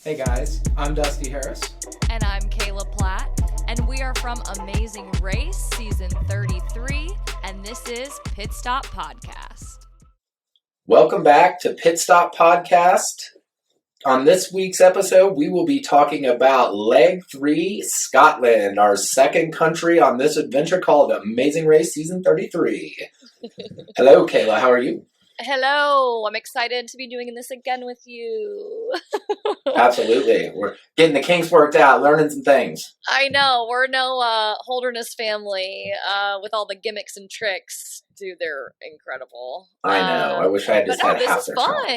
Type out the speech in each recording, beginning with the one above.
Hey guys, I'm Dusty Harris. And I'm Kayla Platt, and we are from Amazing Race Season 33, and this is Pitstop Podcast. Welcome back to Pitstop Podcast. On this week's episode, we will be talking about Leg 3, Scotland, our second country on this adventure called Amazing Race Season 33. Hello, Kayla. How are you? Hello. I'm excited to be doing this again with you. Absolutely. We're getting the kinks worked out, learning some things. I know. We're no Holderness family with all the gimmicks and tricks. Dude, they're incredible. I know. I wish I had just had half their stuff.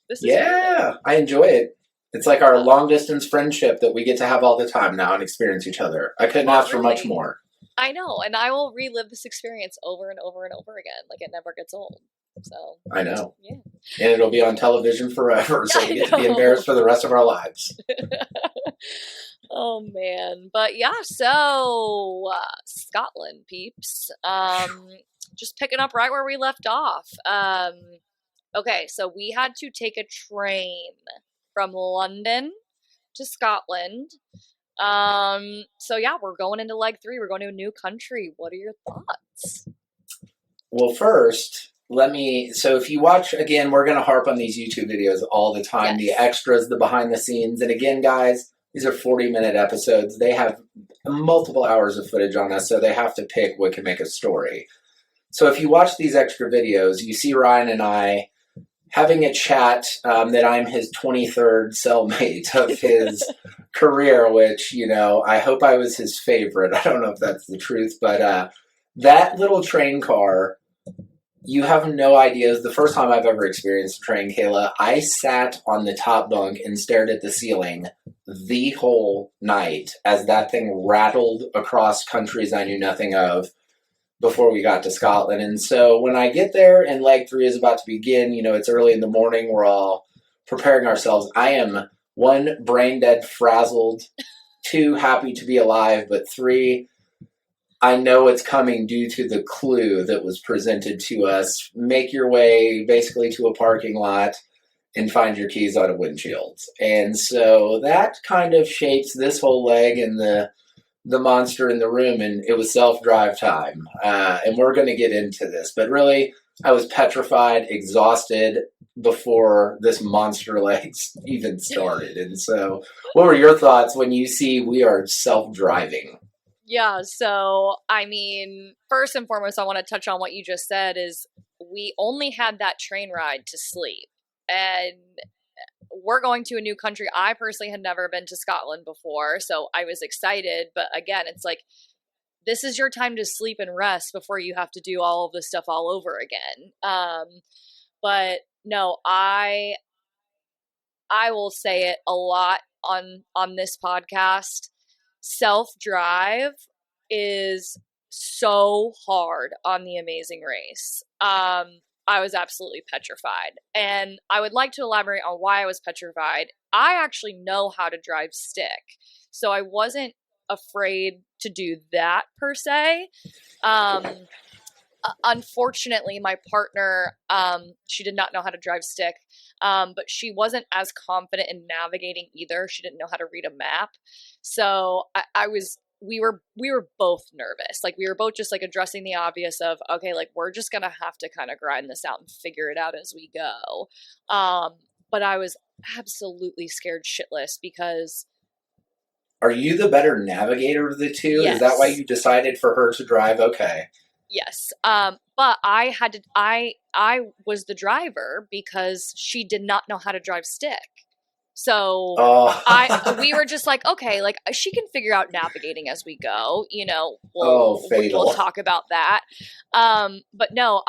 This is fun. I enjoy it. It's like our long-distance friendship that we get to have all the time now and experience each other. I couldn't ask for much more. I know, and I will relive this experience over and over and over again. Like, it never gets old. So I know. Yeah. And it'll be on television forever, so we get to be embarrassed for the rest of our lives. Oh, man. But yeah, so Scotland, peeps. Just picking up right where we left off. Okay, so we had to take a train from London to Scotland. So yeah, we're going into leg 3. We're going to a new country. What are your thoughts? Well, first, so if you watch, again, we're going to harp on these YouTube videos all the time, yes. The extras, the behind the scenes. And again, guys, these are 40-minute episodes. They have multiple hours of footage on us, so they have to pick what can make a story. So if you watch these extra videos, you see Ryan and I having a chat that I'm his 23rd cellmate of his career, which, I hope I was his favorite. I don't know if that's the truth, but that little train car, you have no idea. It was the first time I've ever experienced a train, Kayla. I sat on the top bunk and stared at the ceiling the whole night as that thing rattled across countries I knew nothing of before we got to Scotland. And so when I get there and leg 3 is about to begin, it's early in the morning. We're all preparing ourselves. I am 1, brain dead, frazzled, 2, happy to be alive, but 3, I know it's coming due to the clue that was presented to us. Make your way basically to a parking lot and find your keys on a windshield. And so that kind of shapes this whole leg and the monster in the room, and it was self-drive time. And we're going to get into this. But really, I was petrified, exhausted before this monster legs even started. And so what were your thoughts when you see we are self-driving? Yeah, so, first and foremost, I want to touch on what you just said is we only had that train ride to sleep. And we're going to a new country. I personally had never been to Scotland before, so I was excited. But again, it's like, this is your time to sleep and rest before you have to do all of this stuff all over again. But no, I will say it a lot on this podcast. Self-drive is so hard on the Amazing Race. I was absolutely petrified. And I would like to elaborate on why I was petrified. I actually know how to drive stick, so I wasn't afraid to do that per se. Unfortunately, my partner, she did not know how to drive stick, but she wasn't as confident in navigating either. She didn't know how to read a map. So we were both nervous. Like, we were both just like addressing the obvious of, okay, like, we're just going to have to kind of grind this out and figure it out as we go. But I was absolutely scared shitless because. Are you the better navigator of the two? Yes. Is that why you decided for her to drive? Okay. Yes. But I was the driver because she did not know how to drive stick. So we were just like, okay, like, she can figure out navigating as we go, we'll talk about that. But no,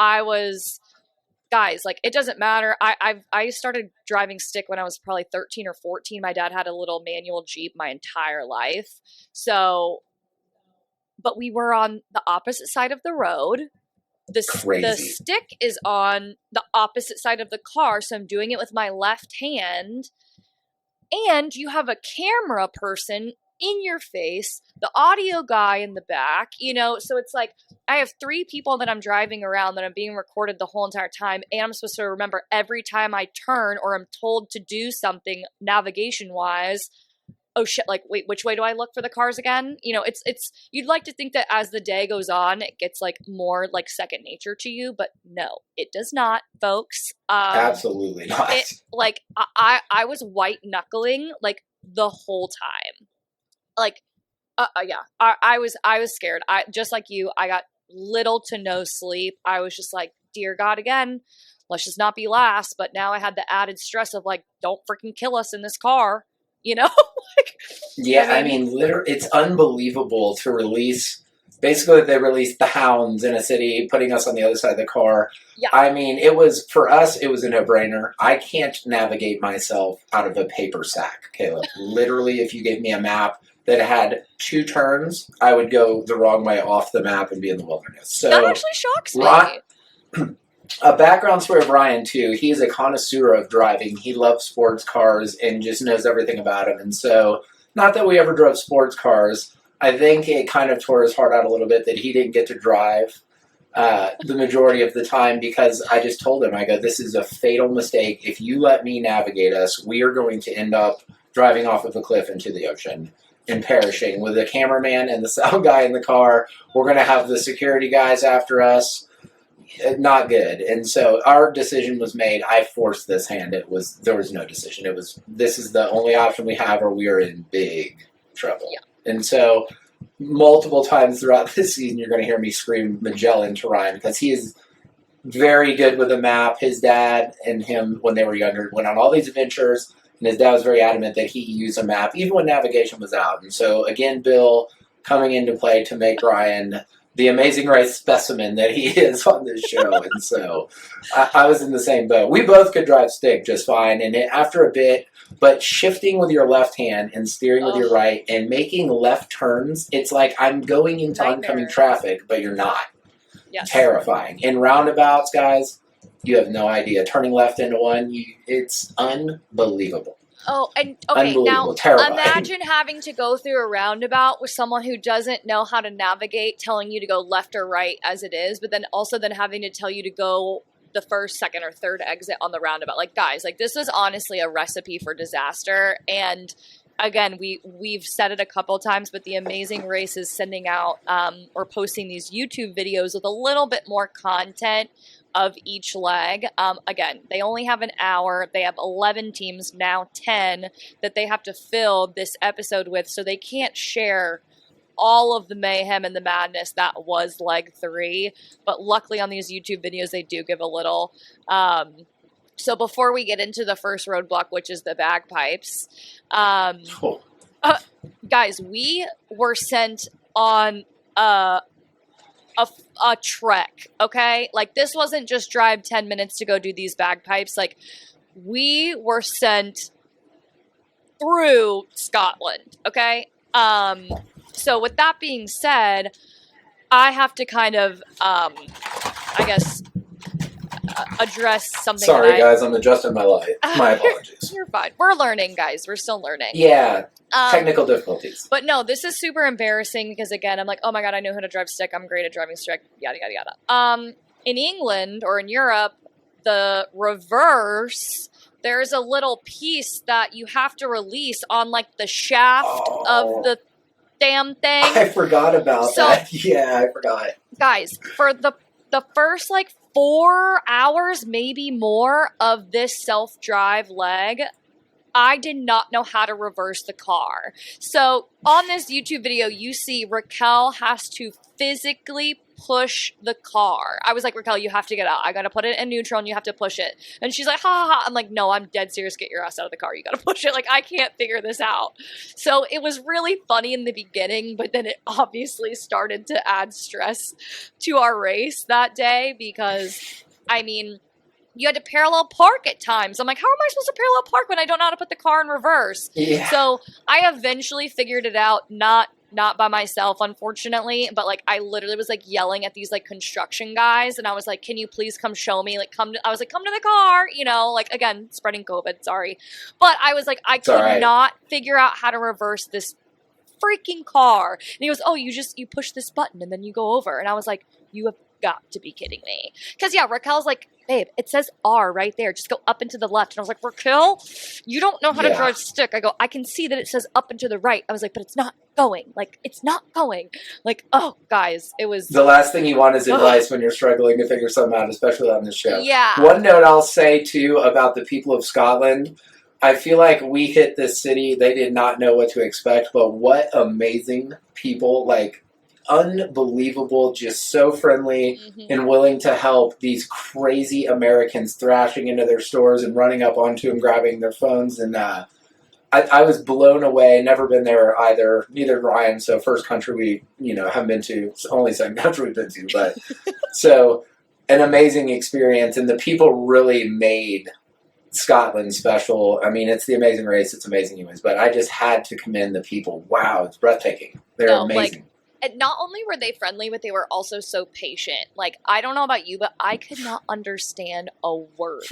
guys, like, it doesn't matter. I started driving stick when I was probably 13 or 14. My dad had a little manual Jeep my entire life. So, but we were on the opposite side of the road. The stick is on the opposite side of the car. So I'm doing it with my left hand. And you have a camera person in your face, the audio guy in the back, so it's like I have 3 people that I'm driving around that I'm being recorded the whole entire time, and I'm supposed to remember every time I turn or I'm told to do something navigation-wise. Oh shit, like, wait, which way do I look for the cars again? It's you'd like to think that as the day goes on, it gets like more like second nature to you, but no, it does not, folks. Absolutely not. I was white knuckling like the whole time. Like, yeah, I was scared. I, just like you, I got little to no sleep. I was just like, dear God, again, let's just not be last. But now I had the added stress of like, don't freaking kill us in this car. Yeah, I mean, literally, it's unbelievable to release. Basically, they released the hounds in a city, putting us on the other side of the car. Yeah. I mean, for us, it was a no-brainer. I can't navigate myself out of a paper sack, Caleb. Literally, if you gave me a map that had 2 turns, I would go the wrong way off the map and be in the wilderness. So that actually shocks me. A background story of Ryan, too. He is a connoisseur of driving. He loves sports cars and just knows everything about them. And so, not that we ever drove sports cars, I think it kind of tore his heart out a little bit that he didn't get to drive the majority of the time, because I just told him, I go, this is a fatal mistake. If you let me navigate us, we are going to end up driving off of a cliff into the ocean and perishing. With the cameraman and the sound guy in the car, we're going to have the security guys after us. Not good. And so our decision was made. I forced this hand. There was no decision. This is the only option we have, or we are in big trouble. Yeah. And so multiple times throughout this season, you're going to hear me scream Magellan to Ryan, because he is very good with a map. His dad and him, when they were younger, went on all these adventures, and his dad was very adamant that he used a map, even when navigation was out. And so, again, Bill coming into play to make Ryan the Amazing Race specimen that he is on this show. And so I was in the same boat. We both could drive stick just fine. And after a bit, but shifting with your left hand and steering with your right and making left turns, it's like I'm going into oncoming traffic, but you're not. Yes. Terrifying. In roundabouts, guys, you have no idea. Turning left into one, it's unbelievable. Oh, and okay, now terrifying. Imagine having to go through a roundabout with someone who doesn't know how to navigate, telling you to go left or right as it is, but then also having to tell you to go the first, second, or third exit on the roundabout. Like, guys, like, this is honestly a recipe for disaster. And again, we've said it a couple times, but the Amazing Race is sending out or posting these YouTube videos with a little bit more content of each leg. Again, they only have an hour. They have 11 teams, now 10, that they have to fill this episode with, so they can't share all of the mayhem and the madness that was leg 3. But luckily on these YouTube videos, they do give a little. So before we get into the first roadblock, which is the bagpipes, guys, we were sent on a trek, okay? Like, this wasn't just drive 10 minutes to go do these bagpipes. Like, we were sent through Scotland, okay? So with that being said, I have to kind of, I guess, address something. Sorry, guys, I'm adjusting my light. My apologies. You're fine. We're learning, guys. We're still learning. Yeah. Technical difficulties. But no, this is super embarrassing because, again, I'm like, oh my God, I know how to drive stick. I'm great at driving stick. Yada, yada, yada. In England or in Europe, the reverse, there's a little piece that you have to release on like the shaft of the damn thing. I forgot about that. Yeah, I forgot. Guys, for the first like 4 hours, maybe more, of this self-drive leg, I did not know how to reverse the car. So on this YouTube video, you see Raquel has to physically push the car. I was like, Raquel, you have to get out. I got to put it in neutral and you have to push it. And she's like, ha ha ha. I'm like, no, I'm dead serious. Get your ass out of the car. You got to push it. Like, I can't figure this out. So it was really funny in the beginning, but then it obviously started to add stress to our race that day because, I mean, you had to parallel park at times. I'm like, how am I supposed to parallel park when I don't know how to put the car in reverse? Yeah. So I eventually figured it out, not by myself, unfortunately, but like I literally was like yelling at these like construction guys, and I was like, can you please come show me? Like, I was like, come to the car, you know, like, again, spreading COVID, sorry. But I was like, I could not figure out how to reverse this freaking car. And he goes, oh, you push this button and then you go over. And I was like, you have got to be kidding me. Because, yeah, Raquel's like, babe, it says R right there. Just go up and to the left. And I was like, Raquel, you don't know how to drive stick. I go, I can see that it says up and to the right. I was like, but it's not going. Like, it's not going. Like, oh, guys, it was... The last thing you want is advice when you're struggling to figure something out, especially on this show. Yeah. One note I'll say, too, about the people of Scotland, I feel like we hit this city, they did not know what to expect, but what amazing people, like, unbelievable, just so friendly and willing to help these crazy Americans thrashing into their stores and running up onto them, grabbing their phones. And I was blown away. Never been there either. Neither Ryan. So first country we, haven't been to. It's only second country we've been to. But so an amazing experience. And the people really made Scotland special. I mean, it's the Amazing Race. It's amazing humans. But I just had to commend the people. Wow, it's breathtaking. They're amazing. And not only were they friendly, but they were also so patient. Like, I don't know about you, but I could not understand a word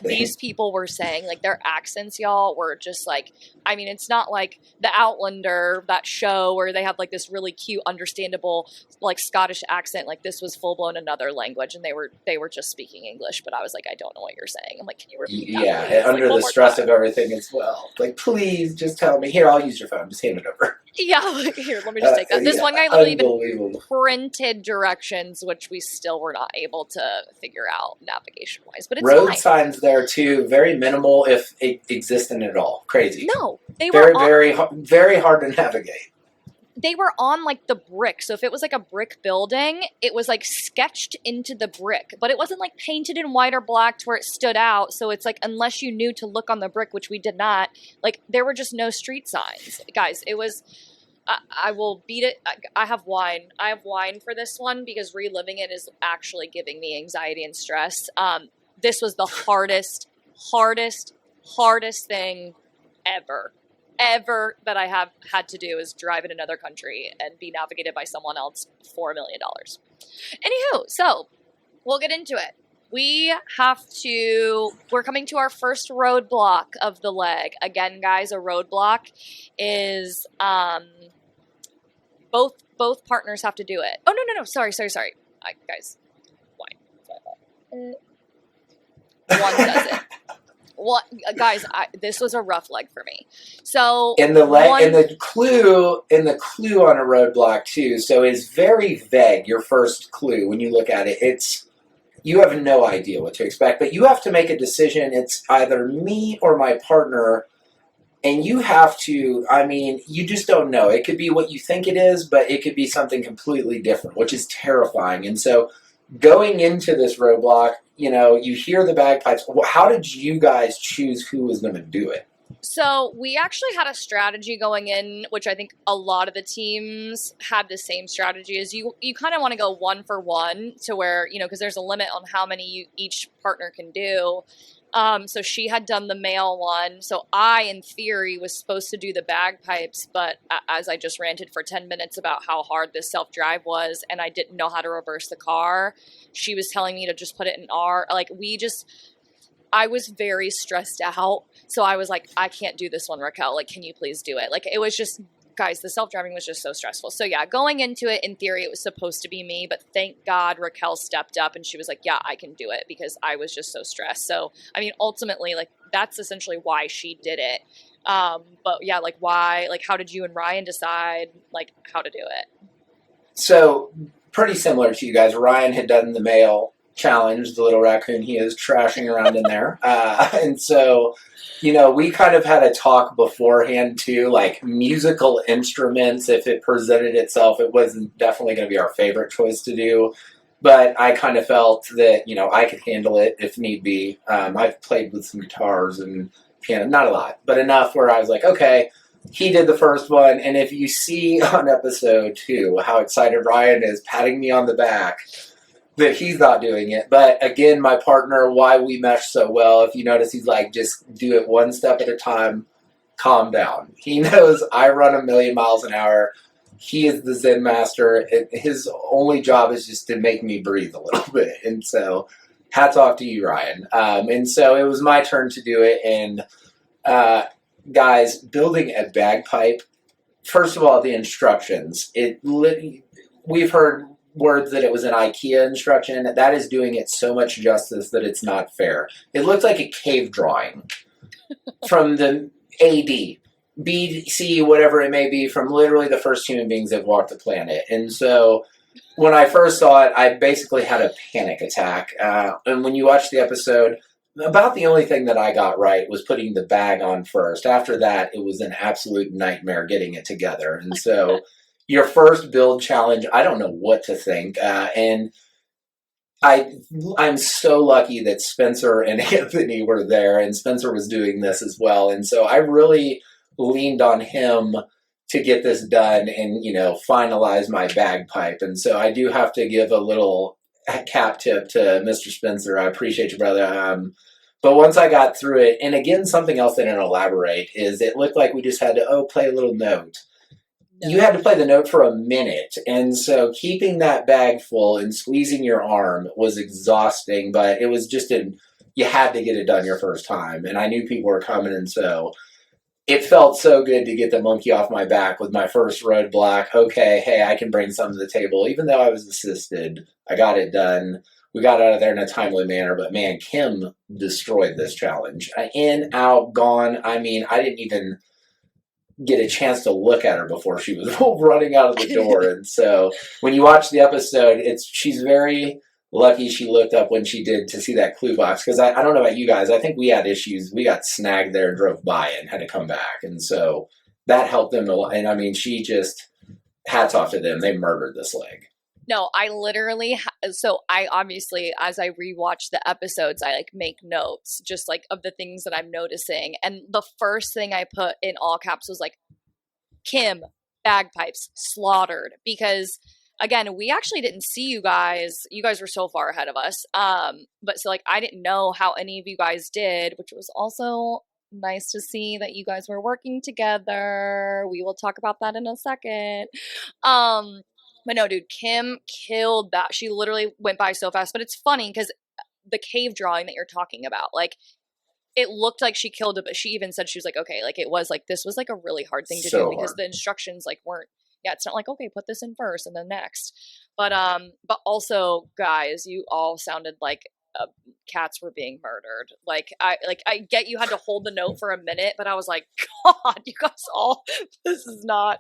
these people were saying. Like, their accents, y'all, were just like, I mean, it's not like The Outlander, that show where they have like this really cute, understandable, like Scottish accent. Like, this was full blown another language, and they were just speaking English. But I was like, I don't know what you're saying. I'm like, can you repeat that? Yeah, under the stress of everything as well. Like, please just tell me. Here, I'll use your phone. Just hand it over. Yeah, here, let me just take that. This one guy literally even printed directions, which we still were not able to figure out navigation-wise. But it's road signs there, too. Very minimal, if existent at all. Crazy. No. They were very hard to navigate. They were on, like, the brick. So if it was, like, a brick building, it was, like, sketched into the brick. But it wasn't, like, painted in white or black to where it stood out. So it's, like, unless you knew to look on the brick, which we did not, like, there were just no street signs. Guys, it was... I will beat it. I have wine. I have wine for this one because reliving it is actually giving me anxiety and stress. This was the hardest thing ever that I have had to do is drive in another country and be navigated by someone else for $1 million. Anywho, so we'll get into it. We're coming to our first roadblock of the leg. Again, guys, a roadblock is, both partners have to do it. Oh, no. Sorry. Guys, wine. One does it. What, guys? This was a rough leg for me. So in the clue on a roadblock too. So it's very vague. Your first clue when you look at it, you have no idea what to expect, but you have to make a decision. It's either me or my partner. And you have to, I mean, you just don't know. It could be what you think it is, but it could be something completely different, which is terrifying. And so going into this roadblock, you hear the bagpipes. How did you guys choose who was going to do it? So we actually had a strategy going in, which I think a lot of the teams had the same strategy. Is you kind of want to go one for one to where, because there's a limit on how many each partner can do. So she had done the male one. So I, in theory, was supposed to do the bagpipes, but as I just ranted for 10 minutes about how hard this self-drive was, and I didn't know how to reverse the car, she was telling me to just put it in R. Like, I was very stressed out. So I was like, I can't do this one, Raquel. Like, can you please do it? Like, it was just... Guys, the self-driving was just so stressful. So yeah, going into it, in theory, it was supposed to be me, but thank God Raquel stepped up and she was like, yeah, I can do it because I was just so stressed. So, I mean, ultimately, like, that's essentially why she did it. But yeah, like, why, like, how did you and Ryan decide, like, how to do it? So, pretty similar to you guys. Ryan had done the male challenge, the little raccoon he is trashing around in there. And so, we kind of had a talk beforehand too, like musical instruments, if it presented itself, it wasn't definitely going to be our favorite choice to do. But I kind of felt that, I could handle it if need be. I've played with some guitars and piano, not a lot, but enough where I was like, okay, he did the first one. And if you see on episode 2 how excited Ryan is patting me on the back, that he's not doing it. But again, my partner, why we mesh so well, if you notice, he's like, just do it one step at a time, calm down. He knows I run 1,000,000 miles an hour. He is the Zen master. His only job is just to make me breathe a little bit. And so hats off to you, Ryan. And so it was my turn to do it. And guys, building a bagpipe first of all, the instructions. We've heard words that it was an IKEA instruction. That is doing it so much justice that it's not fair. It looked like a cave drawing from the AD, BC, whatever it may be, from literally the first human beings that walked the planet. And so when I first saw it, I basically had a panic attack. And when you watch the episode, about the only thing that I got right was putting the bag on first. After that, it was an absolute nightmare getting it together. And so your first build challenge, I don't know what to think. And I'm so lucky that Spencer and Anthony were there, and Spencer was doing this as well. And so I really leaned on him to get this done and, finalize my bagpipe. And so I do have to give a little cap tip to Mr. Spencer. I appreciate you, brother. But once I got through it, and again, something else they didn't elaborate is it looked like we just had to, play a little note. No. You had to play the note for a minute. And so keeping that bag full and squeezing your arm was exhausting, but it was just you had to get it done your first time. And I knew people were coming. And so it felt so good to get the monkey off my back with my first roadblock. Okay, hey, I can bring some to the table. Even though I was assisted, I got it done. We got out of there in a timely manner. But man, Kim destroyed this challenge. In, out, gone. I mean, I didn't even get a chance to look at her before she was running out of the door. And so when you watch the episode, she's very lucky she looked up when she did to see that clue box. Because I don't know about you guys. I think we had issues. We got snagged there and drove by and had to come back. And so that helped them a lot. And I mean, she just, hats off to them. They murdered this leg. No, I literally, I obviously, as I rewatch the episodes, I make notes just of the things that I'm noticing. And the first thing I put in all caps was Kim, bagpipes, slaughtered. Because again, we actually didn't see you guys. You guys were so far ahead of us. But so I didn't know how any of you guys did, which was also nice to see that you guys were working together. We will talk about that in a second. But no, dude, Kim killed that. She literally went by so fast. But it's funny because the cave drawing that you're talking about, it looked like she killed it, but she even said she was okay, it was this was a really hard thing to do because the instructions weren't, it's not okay, put this in first and then next. But also, guys, you all sounded like cats were being murdered. I get you had to hold the note for a minute, but I was God, you guys all, this is not,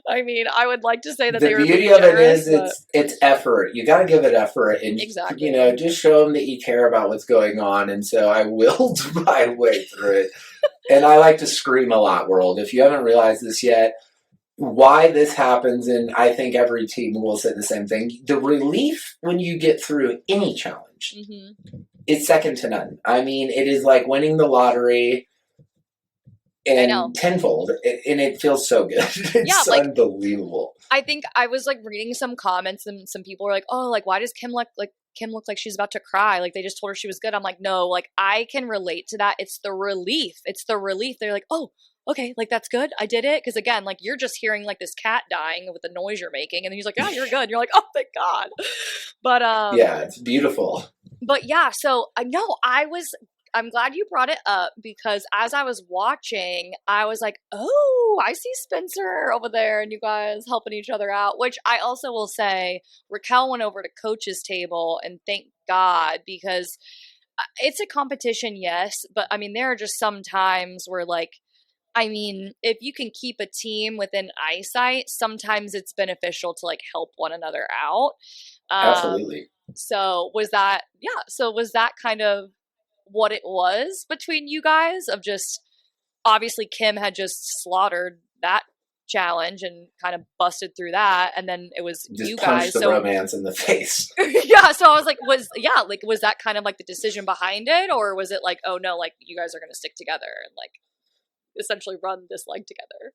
I mean, I would like to say that they were being generous. The beauty of it is it's effort. You got to give it effort and, exactly. Just show them that you care about what's going on. And so I willed my way through it. And I like to scream a lot, world. If you haven't realized this yet, why this happens, and I think every team will say the same thing, the relief when you get through any challenge is second to none. I mean, it is like winning the lottery and tenfold, and it feels so good. It's unbelievable. I think I was reading some comments, and some people were why does Kim look like she's about to cry? They just told her she was good. I'm no, I can relate to that. It's the relief. They're oh, okay, that's good. I did it. Because again, I'm just hearing this cat dying with the noise you're making. And then he's yeah, you're good. And you're oh, thank God. But, yeah, it's beautiful. But yeah, so I'm glad you brought it up because as I was watching, I was oh, I see Spencer over there and you guys helping each other out, which I also will say Raquel went over to coach's table and thank God because it's a competition. Yes. But I mean, there are just some times where I mean, if you can keep a team within eyesight, sometimes it's beneficial to help one another out. Absolutely. So was that kind of what it was between you guys of just, obviously Kim had just slaughtered that challenge and kind of busted through that. And then it was just you guys. The romance in the face. Yeah. So I was was that kind of the decision behind it? Or was it oh no, you guys are going to stick together and essentially run this leg together?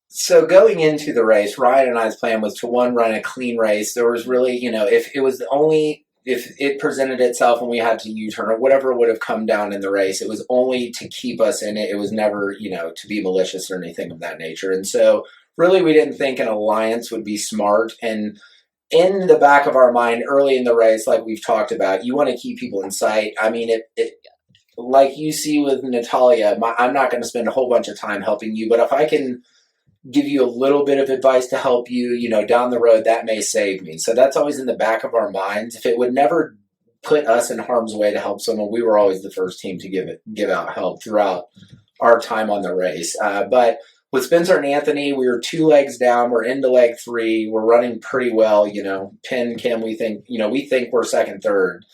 So going into the race, Ryan and I's plan was to run a clean race. There was really, if it presented itself and we had to U-turn or whatever would have come down in the race, it was only to keep us in it. It was never, to be malicious or anything of that nature. And so really we didn't think an alliance would be smart. And in the back of our mind early in the race, like we've talked about, you want to keep people in sight. I mean, it like you see with Natalia, I'm not going to spend a whole bunch of time helping you, but if I can give you a little bit of advice to help you, down the road, that may save me. So that's always in the back of our minds. If it would never put us in harm's way to help someone, we were always the first team to give out help throughout our time on the race. But with Spencer and Anthony, we were 2 legs down. We're into leg 3. We're running pretty well. Penn, Kim, we think we're second, third.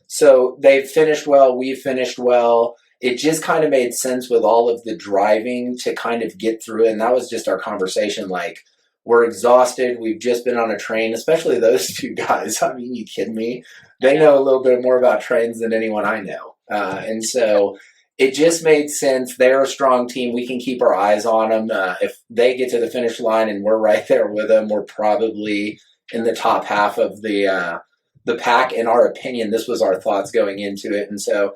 So they finished well. We finished well. It just kind of made sense with all of the driving to kind of get through it. And that was just our conversation. Like, we're exhausted. We've just been on a train, especially those 2 guys. I mean, you kidding me? They know a little bit more about trains than anyone I know. And so it just made sense. They're a strong team. We can keep our eyes on them. If they get to the finish line and we're right there with them, we're probably in the top half of the pack. In our opinion, this was our thoughts going into it. And so,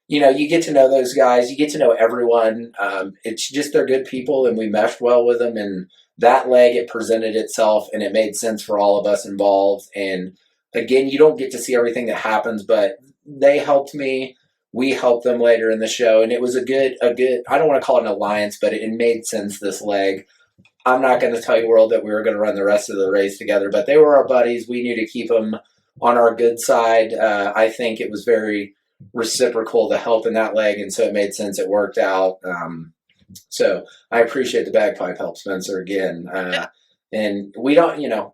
you get to know those guys. You get to know everyone. It's just they're good people, and we meshed well with them. And that leg, it presented itself, and it made sense for all of us involved. And again, you don't get to see everything that happens, but they helped me. We helped them later in the show, and it was a good. I don't want to call it an alliance, but it made sense this leg. I'm not going to tell you, world, that we were going to run the rest of the race together, but they were our buddies. We knew to keep them on our good side. I think it was very reciprocal, the help in that leg, and so it made sense. It worked out. So I appreciate the bagpipe help, Spencer, again. And we don't,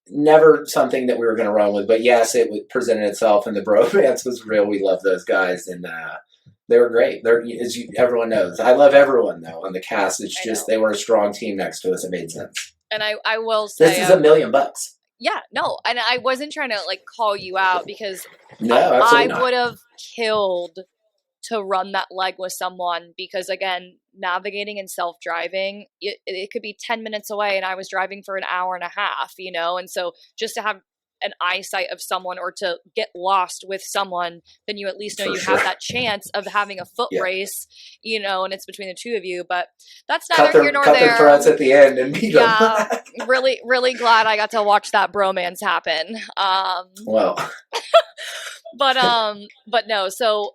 never something that we were going to run with, but yes, it presented itself, and the bromance was real. We love those guys, and they were great. Everyone knows. I love everyone, though, on the cast. It's just they were a strong team next to us. It made sense. And I will say, this is $1 million. Yeah, no, and I wasn't trying to call you out, because I would have killed to run that leg with someone, because again, navigating and self-driving, it could be 10 minutes away, and I was driving for an hour and a half, and so just to have an eyesight of someone or to get lost with someone, then you at least know have that chance of having a foot race, and it's between the 2 of you. But that's neither here nor there. Cut their throats at the end and beat them. really, really glad I got to watch that bromance happen. Well. But no, so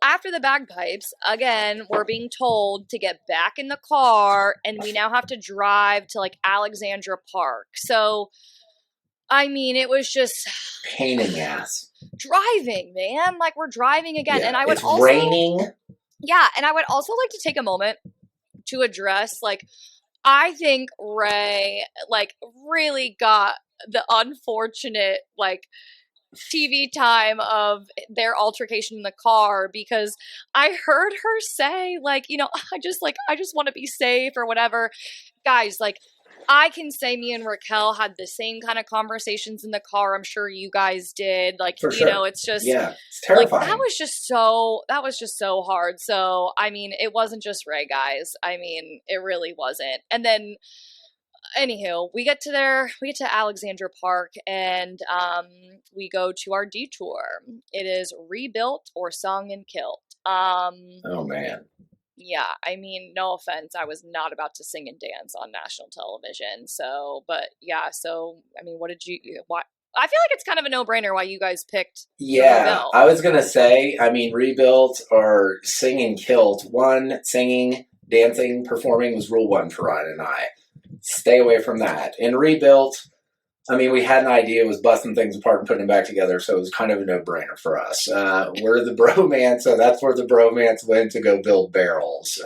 after the bagpipes, again, we're being told to get back in the car, and we now have to drive to Alexandra Park. So, I mean, it was just pain in the ass. Driving, man. We're driving again. Yeah, and I would it's raining. Yeah, and I would also like to take a moment to address, I think Ray, really got the unfortunate, TV time of their altercation in the car, because I heard her say I just want to be safe or whatever. Guys, I can say me and Raquel had the same kind of conversations in the car. I'm sure you guys did. For sure. It's just it's terrifying. That was just so hard. So I mean, it wasn't just Ray, guys. I mean, it really wasn't. And then anywho, we get to Alexandra Park, and we go to our detour. It is rebuilt or sung and killed. Oh man. Yeah, I mean, no offense, I was not about to sing and dance on national television. So, but yeah, I mean, why? I feel like it's kind of a no-brainer why you guys picked Rebuilt. I was going to say, I mean, rebuilt or sing and killed. One, singing, dancing, performing was rule 1 for Ryan and I. Stay away from that. And rebuilt, I mean, we had an idea, it was busting things apart and putting them back together, so it was kind of a no-brainer for us. We're the bromance, so that's where the bromance went to go build barrels.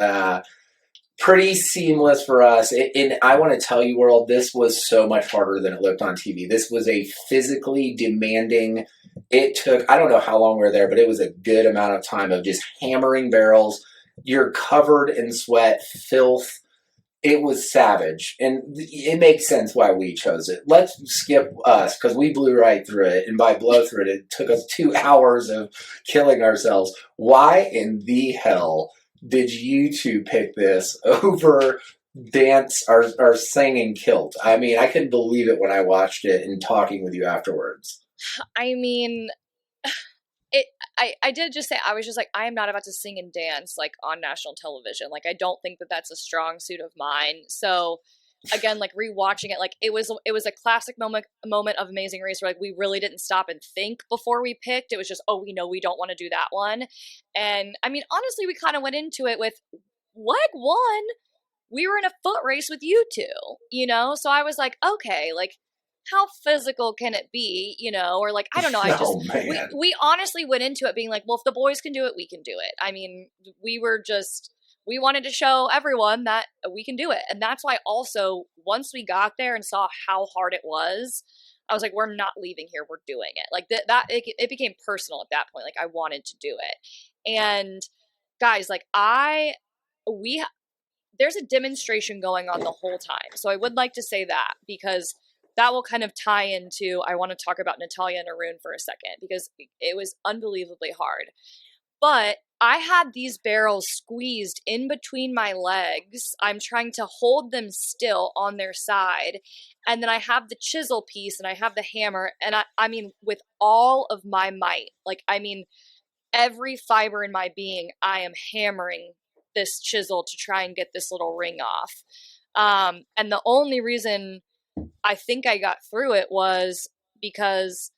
Pretty seamless for us. And I want to tell you, world, this was so much harder than it looked on TV. This was a physically demanding, it took, I don't know how long we were there, but it was a good amount of time of just hammering barrels. You're covered in sweat, filth. It was savage, and it makes sense why we chose it. Let's skip us, because we blew right through it, and by blow through it, it took us 2 hours of killing ourselves. Why in the hell did you 2 pick this over dance or singing kilt? I mean, I couldn't believe it when I watched it and talking with you afterwards. I mean, I did just say, I was just I am not about to sing and dance on national television. I don't think that that's a strong suit of mine. So again, rewatching it, it was a classic moment of Amazing Race where we really didn't stop and think before we picked. It was just, we know we don't want to do that one. And I mean, honestly, we kind of went into it with leg 1. we were in a foot race with you two, you know? So I was like, okay, like, how physical can it be, you know? Or like, I don't know. Oh, man. We honestly went into it being like, well, if the boys can do it, we can do it. I mean, we wanted to show everyone that we can do it. And that's why also, once we got there and saw how hard it was, I was like, we're not leaving here. We're doing it. Like it became personal at that point. Like I wanted to do it. And guys, like there's a demonstration going on the whole time. So I would like to say that because that will kind of tie into, I want to talk about Natalia and Arun for a second because it was unbelievably hard. But I had these barrels squeezed in between my legs. I'm trying to hold them still on their side. And then I have the chisel piece and I have the hammer. And I mean, with all of my might, like, I mean, every fiber in my being, I am hammering this chisel to try and get this little ring off. And the only reason I think I got through it was because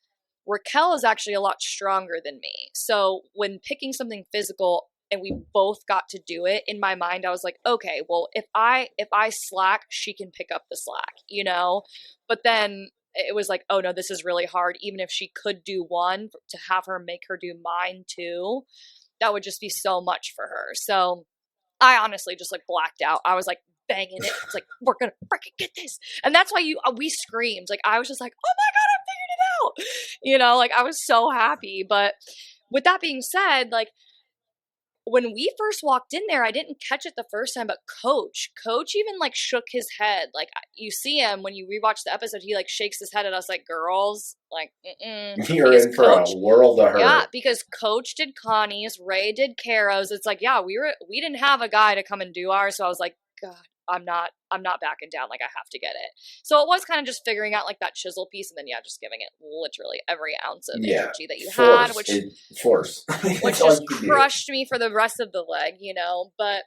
Raquel is actually a lot stronger than me. So when picking something physical and we both got to do it, in my mind, I was like, okay, well, if I slack, she can pick up the slack, you know? But then it was like, oh no, this is really hard. Even if she could do one, to have her make her do mine too, that would just be so much for her. So I honestly just like blacked out. I was like banging it. It's like, we're going to freaking get this. And that's why we screamed. Like, I was just like, oh my God, I figured it out. You know, like I was so happy. But with that being said, like when we first walked in there, I didn't catch it the first time, but Coach even like shook his head. Like you see him when you rewatch the episode, he like shakes his head at us like, girls, like, you're in for a world of hurt. Yeah, because Coach did Connie's, Ray did Caro's. It's like, yeah, we didn't have a guy to come and do ours. So I was like, God, I'm not backing down. Like I have to get it. So it was kind of just figuring out like that chisel piece and then just giving it literally every ounce of energy that you had, which just crushed me for the rest of the leg, you know. But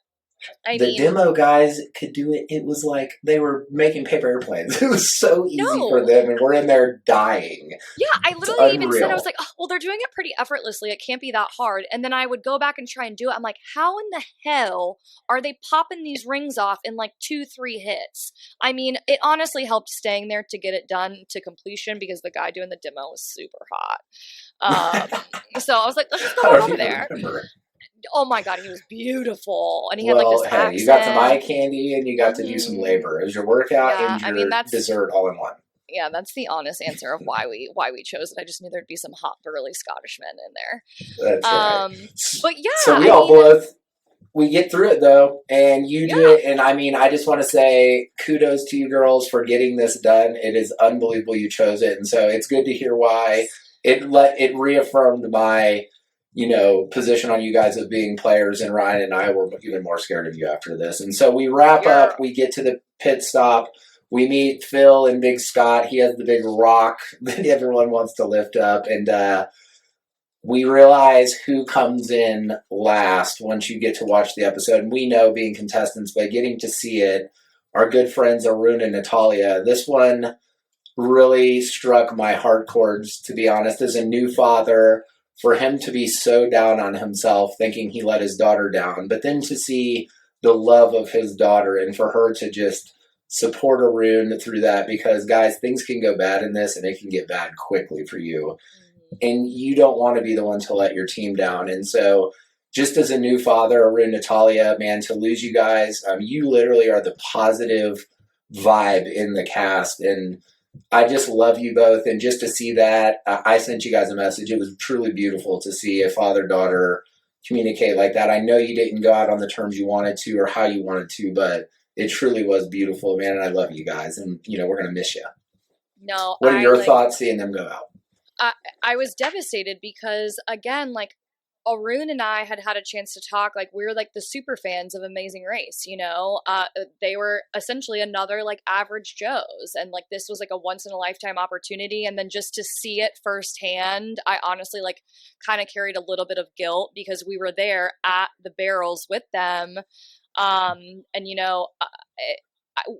the demo guys could do it. It was like they were making paper airplanes. It was so easy for them, and we're in there dying. Yeah, I literally even said, I was like, oh, well, they're doing it pretty effortlessly. It can't be that hard. And then I would go back and try and do it. I'm like, how in the hell are they popping these rings off in like 2-3 hits? I mean, it honestly helped staying there to get it done to completion because the guy doing the demo was super hot. So I was like, let's just go over there. Oh my God, he was beautiful, and he had like this accent. You got some eye candy, and you got to do some labor. It was your workout and your dessert all in one. Yeah, that's the honest answer of why we chose it. I just knew there'd be some hot burly Scottishmen in there. That's right. But yeah, so we get through it though, and you do it. And I mean, I just want to say kudos to you girls for getting this done. It is unbelievable you chose it, and so it's good to hear why it reaffirmed my position on you guys of being players, and Ryan and I were even more scared of you after this. And so we wrap up, we get to the pit stop, we meet Phil and Big Scott. He has the big rock that everyone wants to lift up, and we realize who comes in last once you get to watch the episode. And we know, being contestants, but getting to see it, our good friends Arun and Natalia, this one really struck my heart chords, to be honest, as a new father. For him to be so down on himself, thinking he let his daughter down, but then to see the love of his daughter and for her to just support Arun through that, because guys, things can go bad in this and it can get bad quickly for you. And you don't want to be the one to let your team down. And so just as a new father, Arun, Natalia, man, to lose you guys, you literally are the positive vibe in the cast. And I just love you both, and just to see that, I sent you guys a message. It was truly beautiful to see a father-daughter communicate like that. I know you didn't go out on the terms you wanted to or how you wanted to, but it truly was beautiful, man, and I love you guys, and, we're going to miss you. No, what are your thoughts seeing them go out? I was devastated because, again, like, Arun and I had a chance to talk. Like, we were like the super fans of Amazing Race, they were essentially another like average Joes. And like, this was like a once in a lifetime opportunity. And then just to see it firsthand, I honestly like kind of carried a little bit of guilt because we were there at the barrels with them.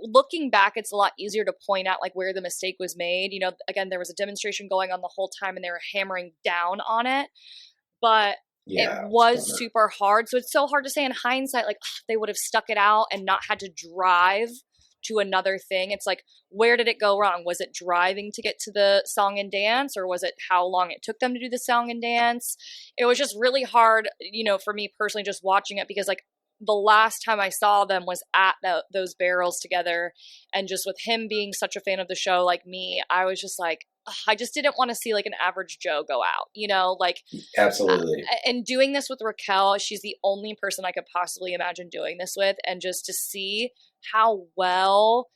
Looking back, it's a lot easier to point out like where the mistake was made. Again, there was a demonstration going on the whole time and they were hammering down on it. But Yeah, it was super hard. So it's so hard to say in hindsight, like, they would have stuck it out and not had to drive to another thing. It's like, where did it go wrong? Was it driving to get to the song and dance, or was it how long it took them to do the song and dance? It was just really hard, for me personally, just watching it, because like the last time I saw them was at those barrels together, and just with him being such a fan of the show like me, I was just like, I just didn't want to see like an average Joe go out, like absolutely. And doing this with Raquel, she's the only person I could possibly imagine doing this with, and just to see how well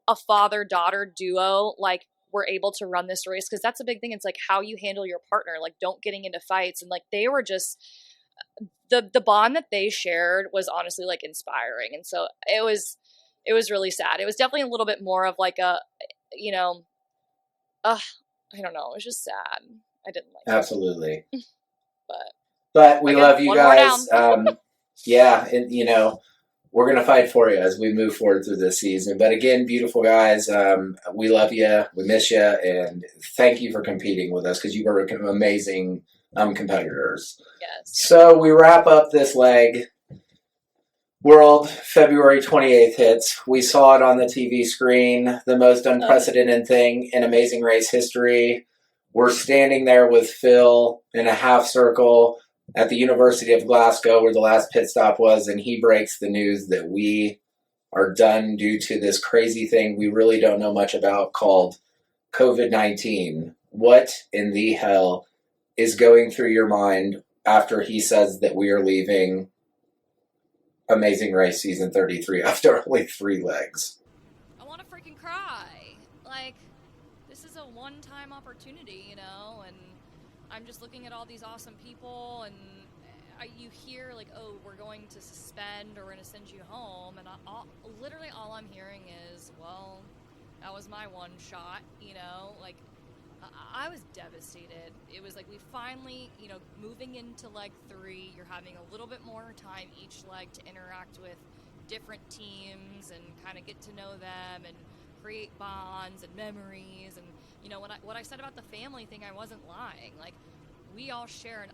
a father-daughter duo like were able to run this race, because that's a big thing. It's like how you handle your partner, like don't getting into fights, and like they were just the bond that they shared was honestly like inspiring. And so it was really sad. It was definitely a little bit more of like a I don't know, it was just sad. I didn't like absolutely it. but we again, love you guys. Yeah, and we're going to fight for you as we move forward through this season. But again, beautiful guys, we love you. We miss you. And thank you for competing with us, because you were amazing competitors. Yes. So we wrap up this leg. World, February 28th hits. We saw it on the TV screen. The most unprecedented thing in Amazing Race history. We're standing there with Phil in a half circle at the University of Glasgow, where the last pit stop was, and he breaks the news that we are done due to this crazy thing we really don't know much about called COVID-19. What in the hell is going through your mind after he says that we are leaving Amazing Race season 33 after only 3 legs? I want to freaking cry. Like, this is a one-time opportunity, and I'm just looking at all these awesome people, and you hear like, oh, we're going to suspend, or we're going to send you home, and literally all I'm hearing is, well, that was my one shot, like I was devastated. It was like we finally, moving into leg 3, you're having a little bit more time each leg to interact with different teams and kind of get to know them and create bonds and memories. And what I said about the family thing, I wasn't lying. Like, we all share an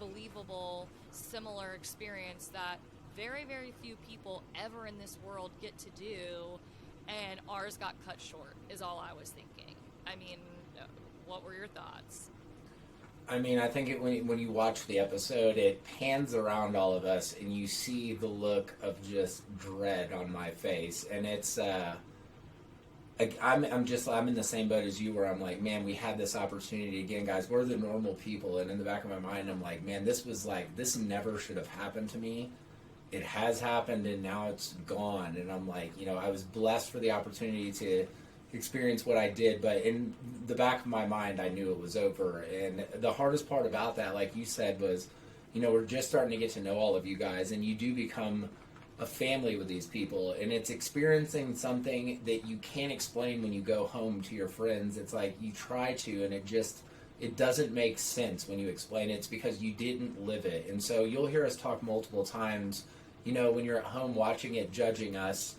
unbelievable similar experience that very, very few people ever in this world get to do, and ours got cut short is all I was thinking. I mean, what were your thoughts? I mean, I think when you watch the episode, it pans around all of us, and you see the look of just dread on my face, and it's I'm in the same boat as you, where I'm like, man, we had this opportunity again, guys. We're the normal people, and in the back of my mind, I'm like, man, this never should have happened to me. It has happened, and now it's gone, and I'm like, I was blessed for the opportunity to experience what I did, but in the back of my mind, I knew it was over. And the hardest part about that, like you said, was, we're just starting to get to know all of you guys, and you do become a family with these people, and it's experiencing something that you can't explain when you go home to your friends. It's like you try to, and it doesn't make sense when you explain it. It's because you didn't live it. And so you'll hear us talk multiple times, when you're at home watching it, judging us,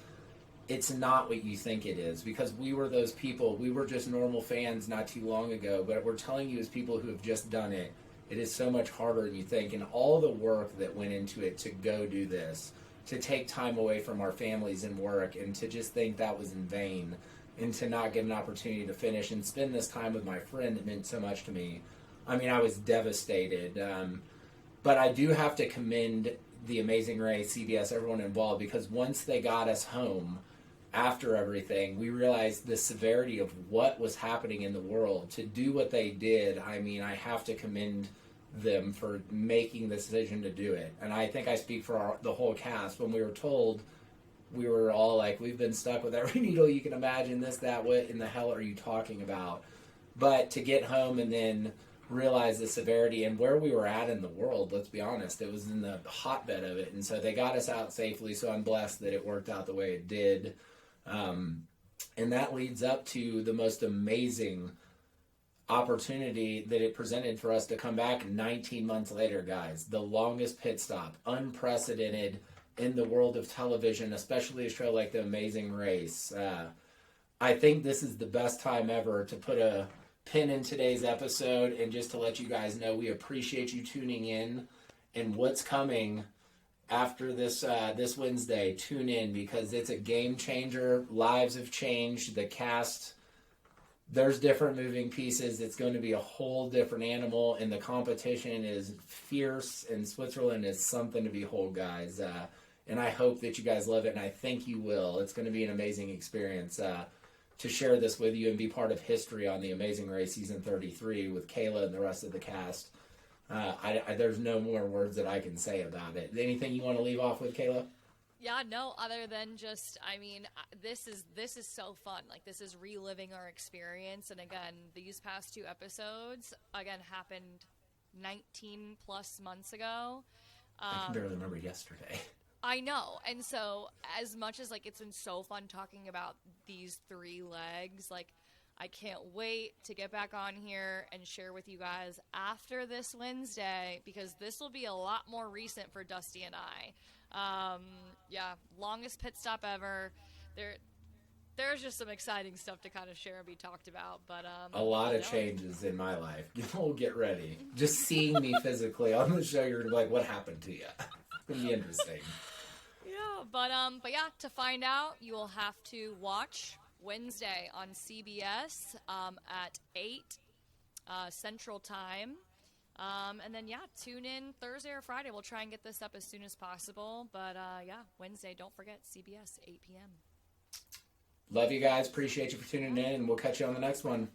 it's not what you think it is, because we were those people. We were just normal fans not too long ago, but we're telling you as people who have just done it, it is so much harder than you think. And all the work that went into it to go do this, to take time away from our families and work, and to just think that was in vain, and to not get an opportunity to finish and spend this time with my friend that meant so much to me. I mean, I was devastated. But I do have to commend the Amazing Race, CBS, everyone involved, because once they got us home, after everything, we realized the severity of what was happening in the world. To do what they did, I mean, I have to commend them for making the decision to do it. And I think I speak for the whole cast. When we were told, we were all like, we've been stuck with every needle you can imagine, this, that, what in the hell are you talking about? But to get home and then realize the severity and where we were at in the world, let's be honest, it was in the hotbed of it. And so they got us out safely, so I'm blessed that it worked out the way it did. And that leads up to the most amazing opportunity that it presented for us to come back 19 months later, guys. The longest pit stop, unprecedented in the world of television, especially a show like The Amazing Race. I think this is the best time ever to put a pin in today's episode, and just to let you guys know, we appreciate you tuning in, and what's coming after this Wednesday, tune in, because it's a game changer. Lives have changed. The cast, there's different moving pieces. It's going to be a whole different animal, and the competition is fierce, and Switzerland is something to behold, guys. And I hope that you guys love it, and I think you will. It's going to be an amazing experience to share this with you and be part of history on The Amazing Race Season 33 with Kayla and the rest of the cast. There's no more words that I can say about it. Anything you want to leave off with, Kayla? Yeah, no, other than just, I mean, this is so fun. Like, this is reliving our experience. And again, these past 2 episodes, again, happened 19 plus months ago. I can barely remember yesterday. I know. And so as much as, like, it's been so fun talking about these 3 legs, like, I can't wait to get back on here and share with you guys after this Wednesday, because this will be a lot more recent for Dusty and I. Yeah, longest pit stop ever. There's just some exciting stuff to kind of share and be talked about, but a lot of changes in my life. You'll get ready. Just seeing me physically on the show, you're gonna be like, "What happened to you?" It's gonna be interesting. Yeah, but yeah, to find out, you will have to watch Wednesday on CBS at 8 Central Time. And then, yeah, tune in Thursday or Friday. We'll try and get this up as soon as possible. But, yeah, Wednesday, don't forget, CBS, 8 p.m. Love you guys. Appreciate you for tuning in, and we'll catch you on the next one.